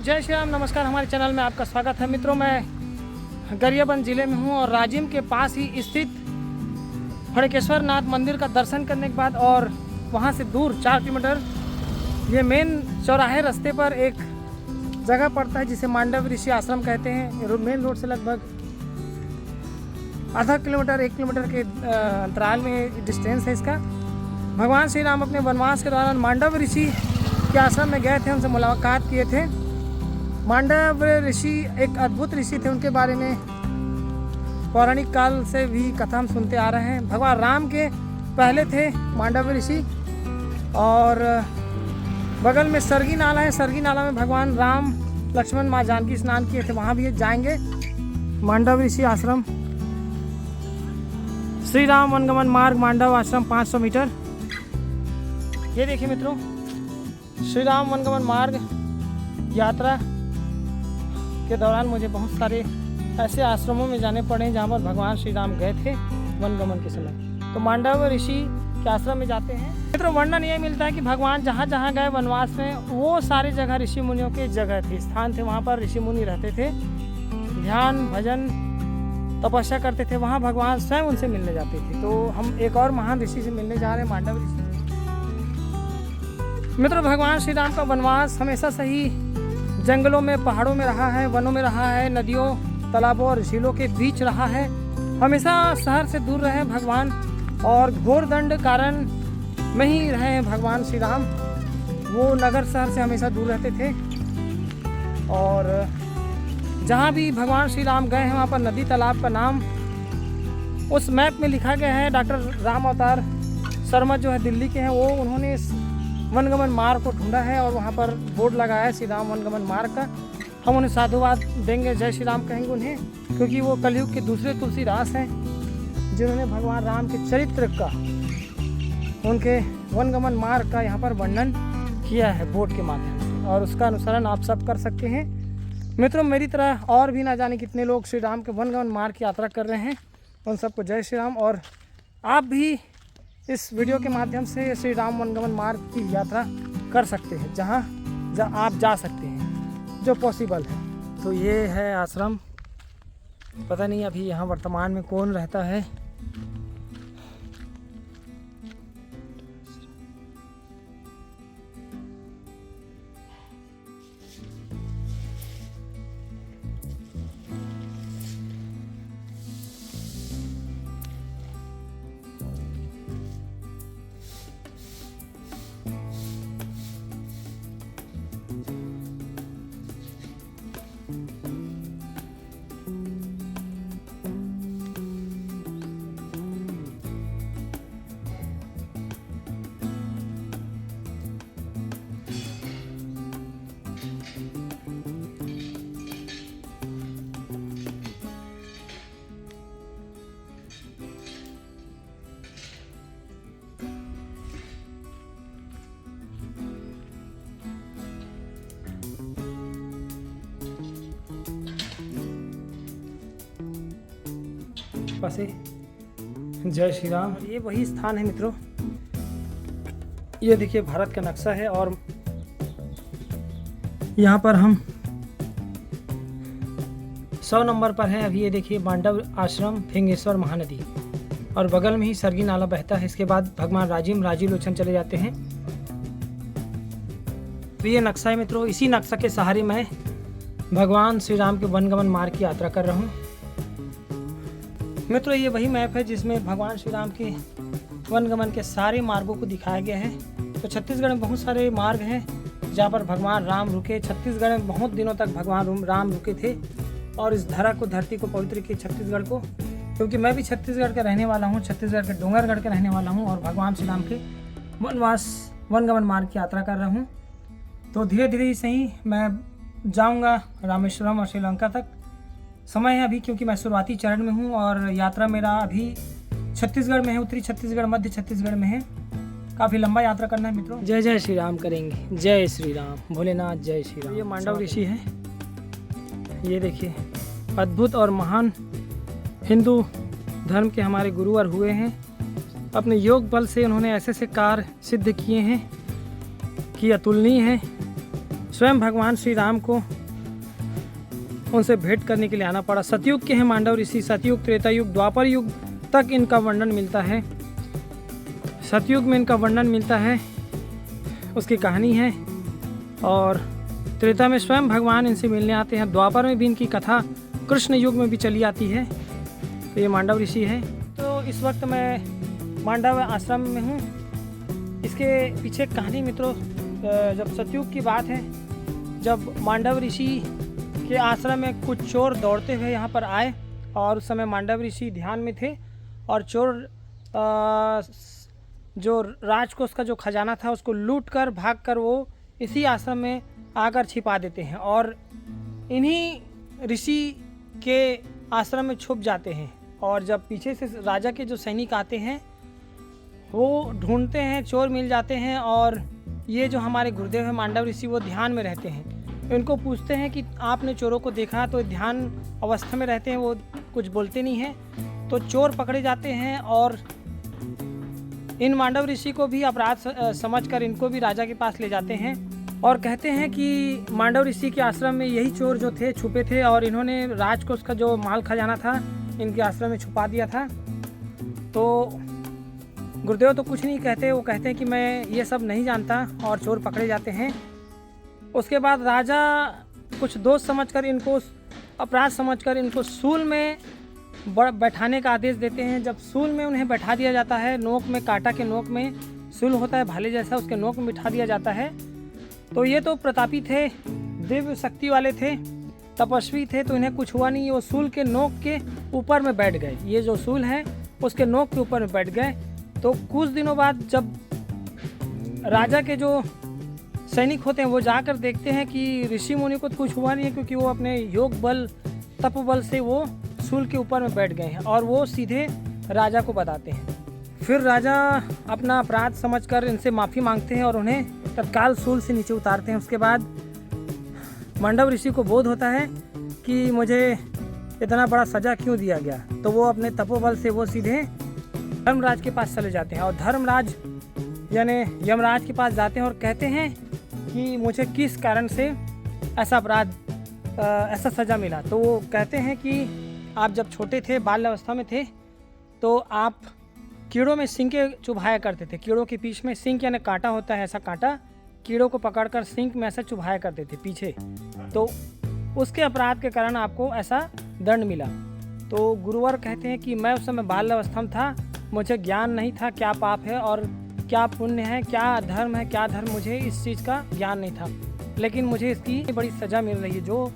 जय श्री राम, नमस्कार। हमारे चैनल में आपका स्वागत है। मित्रों, मैं गरियाबंद ज़िले में हूँ और राजिम के पास ही स्थित फड़केश्वर नाथ मंदिर का दर्शन करने के बाद और वहाँ से दूर 4 किलोमीटर ये मेन चौराहे रास्ते पर एक जगह पड़ता है जिसे मांडव ऋषि आश्रम कहते हैं। मेन रोड से लगभग आधा किलोमीटर 1 किलोमीटर के अंतराल में डिस्टेंस है इसका। भगवान श्री राम अपने वनवास के दौरान मांडव ऋषि के आश्रम में गए थे, उनसे मुलाकात किए थे। मांडव ऋषि एक अद्भुत ऋषि थे, उनके बारे में पौराणिक काल से भी कथा हम सुनते आ रहे हैं। भगवान राम के पहले थे मांडव ऋषि और बगल में सरगी नाला है। सरगी नाला में भगवान राम लक्ष्मण माँ जानकी स्नान किए थे, वहाँ भी जाएंगे। मांडव ऋषि आश्रम, श्री राम वनगमन मार्ग, मांडव आश्रम 500 मीटर। ये देखिए मित्रों, श्री राम वनगमन मार्ग यात्रा के दौरान मुझे बहुत सारे ऐसे आश्रमों में जाने पड़े जहाँ पर भगवान श्री राम गए थे वनगमन के समय। तो मांडव ऋषि के आश्रम में जाते हैं। मित्रों, वर्णन ये मिलता है कि भगवान जहाँ जहाँ गए वनवास में, वो सारी जगह ऋषि मुनियों के जगह थे, स्थान थे। वहाँ पर ऋषि मुनि रहते थे, ध्यान भजन तपस्या करते थे। वहाँ भगवान स्वयं उनसे मिलने जाते थे। तो हम एक और महान ऋषि से मिलने जा रहे हैं, मांडव ऋषि। मित्रों, भगवान श्री राम का वनवास हमेशा से ही जंगलों में, पहाड़ों में रहा है, वनों में रहा है, नदियों, तालाबों और झीलों के बीच रहा है। हमेशा शहर से दूर रहे भगवान और घोर दंड कारण में ही रहे हैं भगवान श्री राम। वो नगर शहर से हमेशा दूर रहते थे और जहाँ भी भगवान श्री राम गए हैं वहाँ पर नदी तालाब का नाम उस मैप में लिखा गया है। डॉक्टर राम अवतार शर्मा जो है दिल्ली के हैं, वो उन्होंने इस वनगमन मार्ग को ढूंढा है और वहाँ पर बोर्ड लगाया है श्री राम वनगमन मार्ग का। हम उन्हें साधुवाद देंगे, जय श्री राम कहेंगे उन्हें, क्योंकि वो कलयुग के दूसरे तुलसीदास हैं जिन्होंने भगवान राम के चरित्र का, उनके वनगमन मार्ग का यहाँ पर वर्णन किया है बोर्ड के माध्यम से, और उसका अनुसरण आप सब कर सकते हैं। मित्रों, मेरी तरह और भी ना जाने कितने लोग श्री राम के वनगमन मार्ग की यात्रा कर रहे हैं, उन सबको जय श्री राम। और आप भी इस वीडियो के माध्यम से श्री राम वनगमन मार्ग की यात्रा कर सकते हैं, जहाँ आप जा सकते हैं, जो पॉसिबल है। तो ये है आश्रम, पता नहीं अभी यहाँ वर्तमान में कौन रहता है। से जय श्री राम। ये वही स्थान है मित्रों, ये देखिए भारत का नक्शा है और यहाँ पर हम 100 नंबर पर हैं अभी। ये देखिए मांडव आश्रम, फिंगेश्वर महानदी और बगल में ही सरगी नाला बहता है। इसके बाद भगवान राजीव लोचन चले जाते हैं। तो ये नक्शा है मित्रों, इसी नक्शा के सहारे मैं भगवान श्री राम के वनगमन मार्ग की यात्रा कर रहा हूँ। मित्रों, ये वही मैप है जिसमें भगवान श्री राम के वनगमन के सारे मार्गों को दिखाया गया है। तो छत्तीसगढ़ में बहुत सारे मार्ग हैं जहाँ पर भगवान राम रुके। छत्तीसगढ़ में बहुत दिनों तक भगवान राम रुके थे और इस धरती को पवित्र किए छत्तीसगढ़ को, क्योंकि मैं भी छत्तीसगढ़ का रहने वाला हूँ, छत्तीसगढ़ के डोंगरगढ़ का रहने वाला हूँ और भगवान श्री राम के वनगमन मार्ग की यात्रा कर रहा हूँ। तो धीरे धीरे ही सही मैं जाऊँगा रामेश्वरम और श्रीलंका तक। समय है अभी, क्योंकि मैं शुरुआती चरण में हूँ और यात्रा मेरा अभी छत्तीसगढ़ में है, उत्तरी छत्तीसगढ़, मध्य छत्तीसगढ़ में है। काफ़ी लंबा यात्रा करना है मित्रों। जय जय श्री राम करेंगे, जय श्री राम भोलेनाथ, जय श्री राम। ये मांडव ऋषि है, ये देखिए अद्भुत और महान हिंदू धर्म के हमारे गुरुवर हुए हैं। अपने योग बल से उन्होंने ऐसे ऐसे कार्य सिद्ध किए हैं कि अतुलनीय है। स्वयं भगवान श्री राम को उनसे भेंट करने के लिए आना पड़ा। सतयुग के हैं मांडव ऋषि। सतयुग, त्रेता युग, द्वापर युग तक इनका वर्णन मिलता है। सतयुग में इनका वर्णन मिलता है, उसकी कहानी है, और त्रेता में स्वयं भगवान इनसे मिलने आते हैं। द्वापर में भी इनकी कथा कृष्ण युग में भी चली आती है। तो ये मांडव ऋषि है। तो इस वक्त मैं मांडव आश्रम में हूँ। इसके पीछे कहानी मित्रों, जब सतयुग की बात है, जब मांडव ऋषि के आश्रम में कुछ चोर दौड़ते हुए यहाँ पर आए, और उस समय मांडव ऋषि ध्यान में थे, और चोर जो राजकोष का जो खजाना था उसको लूट कर भाग कर वो इसी आश्रम में आकर छिपा देते हैं, और इन्हीं ऋषि के आश्रम में छुप जाते हैं। और जब पीछे से राजा के जो सैनिक आते हैं वो ढूंढते हैं, चोर मिल जाते हैं, और ये जो हमारे गुरुदेव हैं मांडव ऋषि वो ध्यान में रहते हैं। इनको पूछते हैं कि आपने चोरों को देखा, तो ध्यान अवस्था में रहते हैं, वो कुछ बोलते नहीं हैं। तो चोर पकड़े जाते हैं, और इन मांडव ऋषि को भी अपराध समझकर इनको भी राजा के पास ले जाते हैं, और कहते हैं कि मांडव ऋषि के आश्रम में यही चोर जो थे छुपे थे, और इन्होंने राजकोष का जो माल खजाना था इनके आश्रम में छुपा दिया था। तो गुरुदेव तो कुछ नहीं कहते, वो कहते हैं कि मैं ये सब नहीं जानता, और चोर पकड़े जाते हैं। उसके बाद राजा कुछ दोस्त समझकर इनको अपराध समझकर इनको सूल में बैठाने का आदेश देते हैं। जब सूल में उन्हें बैठा दिया जाता है, नोक में, कांटा के नोक में सूल होता है भाले जैसा, उसके नोक में बिठा दिया जाता है। तो ये तो प्रतापी थे, दिव्य शक्ति वाले थे, तपस्वी थे, तो इन्हें कुछ हुआ नहीं। वो सूल के नोक के ऊपर में बैठ गए। ये जो सूल है उसके नोक के ऊपर में बैठ गए। तो कुछ दिनों बाद जब राजा के जो सैनिक होते हैं वो जाकर देखते हैं कि ऋषि मुनि को तो कुछ हुआ नहीं है, क्योंकि वो अपने योग बल, तप बल से वो सूल के ऊपर में बैठ गए हैं, और वो सीधे राजा को बताते हैं। फिर राजा अपना अपराध समझकर इनसे माफ़ी मांगते हैं, और उन्हें तत्काल सूल से नीचे उतारते हैं। उसके बाद मांडव ऋषि को बोध होता है कि मुझे इतना बड़ा सज़ा क्यों दिया गया। तो वो अपने तपोबल से वो सीधे धर्मराज के पास चले जाते हैं, और धर्मराज यानी यमराज के पास जाते हैं और कहते हैं कि मुझे किस कारण से ऐसा अपराध, ऐसा सज़ा मिला। तो वो कहते हैं कि आप जब छोटे थे, बाल अवस्था में थे, तो आप कीड़ों में सिंके चुभाया करते थे। कीड़ों के पीछ में सिंक यानी कांटा होता है, ऐसा कांटा कीड़ों को पकड़कर सिंक में ऐसा चुभाया करते थे पीछे। तो उसके अपराध के कारण आपको ऐसा दंड मिला। तो गुरुवर कहते हैं कि मैं उस समय बाल अवस्था में था, मुझे ज्ञान नहीं था क्या पाप है और क्या पुण्य है, क्या धर्म है क्या धर्म, मुझे इस चीज़ का ज्ञान नहीं था। लेकिन मुझे इसकी बड़ी सज़ा मिल रही है जो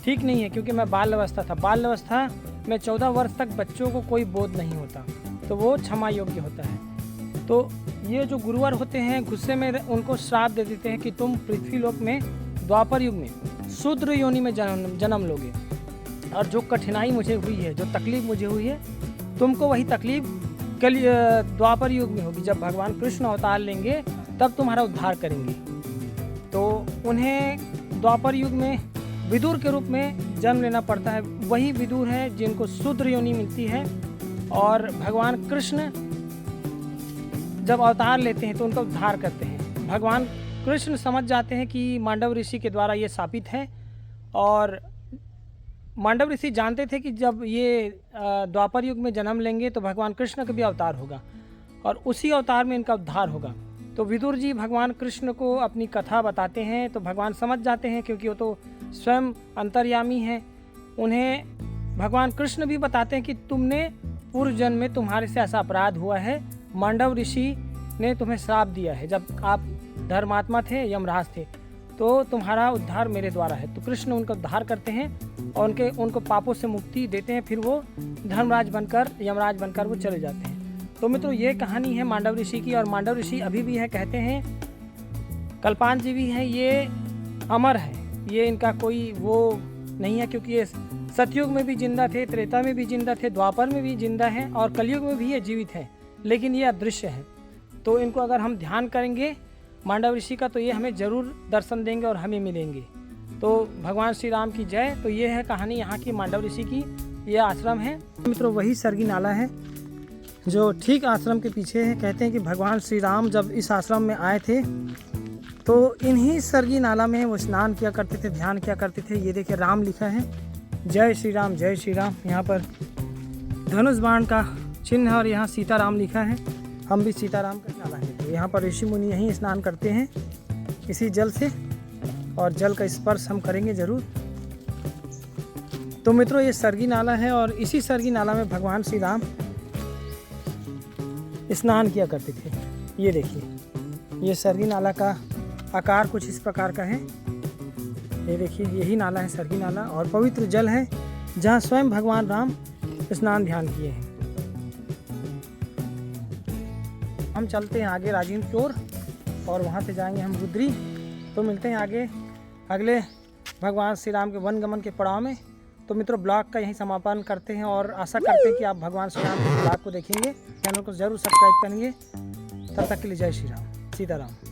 ठीक नहीं है, क्योंकि मैं बाल अवस्था था। बाल अवस्था में 14 वर्ष तक बच्चों को कोई बोध नहीं होता, तो वो क्षमा योग्य होता है। तो ये जो गुरुवर होते हैं गुस्से में उनको श्राप दे देते हैं कि तुम पृथ्वी लोक में द्वापर युग में शूद्र योनि में जन्म लोगे, और जो कठिनाई मुझे हुई है, जो तकलीफ मुझे हुई है, तुमको वही तकलीफ कल द्वापर युग में होगी। जब भगवान कृष्ण अवतार लेंगे तब तुम्हारा उद्धार करेंगे। तो उन्हें द्वापर युग में विदुर के रूप में जन्म लेना पड़ता है। वही विदुर है जिनको शूद्र योनि मिलती है, और भगवान कृष्ण जब अवतार लेते हैं तो उनका उद्धार करते हैं। भगवान कृष्ण समझ जाते हैं कि मांडव ऋषि के द्वारा ये साबित है, और मांडव ऋषि जानते थे कि जब ये द्वापर युग में जन्म लेंगे तो भगवान कृष्ण का भी अवतार होगा, और उसी अवतार में इनका उद्धार होगा। तो विदुर जी भगवान कृष्ण को अपनी कथा बताते हैं, तो भगवान समझ जाते हैं, क्योंकि वो तो स्वयं अंतर्यामी हैं। उन्हें भगवान कृष्ण भी बताते हैं कि तुमने पूर्व जन्म में तुम्हारे से ऐसा अपराध हुआ है, मांडव ऋषि ने तुम्हें श्राप दिया है। जब आप धर्मात्मा थे, यमराज थे, तो तुम्हारा उद्धार मेरे द्वारा है। तो कृष्ण उनका उद्धार करते हैं और उनको पापों से मुक्ति देते हैं। फिर वो धर्मराज बनकर, यमराज बनकर वो चले जाते हैं। तो मित्रों ये कहानी है मांडव ऋषि की, और मांडव ऋषि अभी भी है, कहते हैं कल्पांत जीवी हैं, ये अमर है, ये इनका कोई वो नहीं है, क्योंकि ये सतयुग में भी जिंदा थे, त्रेता में भी जिंदा थे, द्वापर में भी जिंदा हैं, और कलयुग में भी ये जीवित हैं, लेकिन ये अदृश्य है। तो इनको अगर हम ध्यान करेंगे मांडव ऋषि का, तो ये हमें ज़रूर दर्शन देंगे और हमें मिलेंगे। तो भगवान श्री राम की जय। तो ये है कहानी यहाँ की मांडव ऋषि की, ये आश्रम है मित्रों, वही सरगी नाला है जो ठीक आश्रम के पीछे है। कहते हैं कि भगवान श्री राम जब इस आश्रम में आए थे तो इन्हीं सरगी नाला में वो स्नान किया करते थे, ध्यान किया करते थे। ये देखिए राम लिखा है, जय श्री राम जय श्री राम। यहाँ पर धनुष बाण का चिन्ह है और यहाँ सीताराम लिखा है। हम भी सीताराम का नाला है। तो यहाँ पर ऋषि मुनि यहीं स्नान करते हैं इसी जल से, और जल का स्पर्श हम करेंगे ज़रूर। तो मित्रों ये सरगी नाला है और इसी सरगी नाला में भगवान श्री राम स्नान किया करते थे। ये देखिए ये सरगी नाला का आकार कुछ इस प्रकार का है। ये देखिए यही नाला है सरगी नाला, और पवित्र जल है जहाँ स्वयं भगवान राम स्नान ध्यान किए हैं। हम चलते हैं आगे राजेंद्र की ओर और वहाँ से जाएंगे हम रुद्री। तो मिलते हैं आगे अगले भगवान श्री राम के वनगमन के पड़ाव में। तो मित्रों ब्लॉग का यहीं समापन करते हैं और आशा करते हैं कि आप भगवान श्री राम के ब्लॉग को देखेंगे, चैनल को ज़रूर सब्सक्राइब करेंगे। तब तक के लिए जय श्री राम, सीताराम।